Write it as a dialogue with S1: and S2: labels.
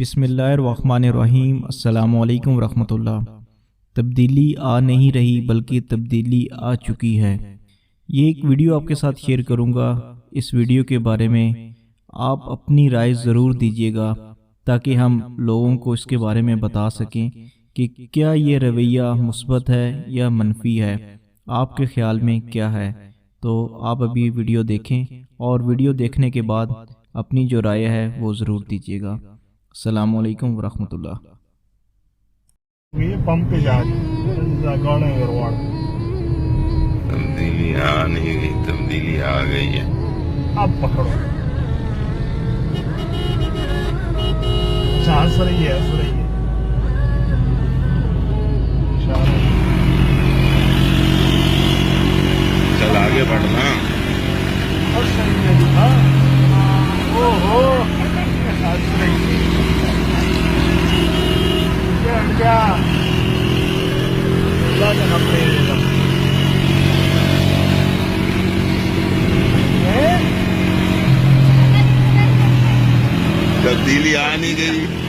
S1: بسم اللہ الرحمن الرحیم۔ السلام علیکم ورحمۃ اللہ۔ تبدیلی آ نہیں رہی بلکہ تبدیلی آ چکی ہے۔ یہ ایک ویڈیو آپ کے ساتھ شیئر کروں گا۔ اس ویڈیو کے بارے میں آپ اپنی رائے ضرور دیجیے گا تاکہ ہم لوگوں کو اس کے بارے میں بتا سکیں کہ کیا یہ رویہ مثبت ہے یا منفی ہے، آپ کے خیال میں کیا ہے۔ تو آپ ابھی ویڈیو دیکھیں اور ویڈیو دیکھنے کے بعد اپنی جو رائے ہے وہ ضرور دیجیے گا۔ السلام علیکم ورحمۃ اللہ۔
S2: یہ پمپ پہ جا
S3: تبدیلی آ نہیں گئی، تبدیلی آ گئی ہے۔
S2: اب پکڑو چانس رہی ہے
S3: چل آگے بڑھنا۔
S2: اور صحیح ہے ہاں او ہو
S3: تبدیلی آ نہیں گئی۔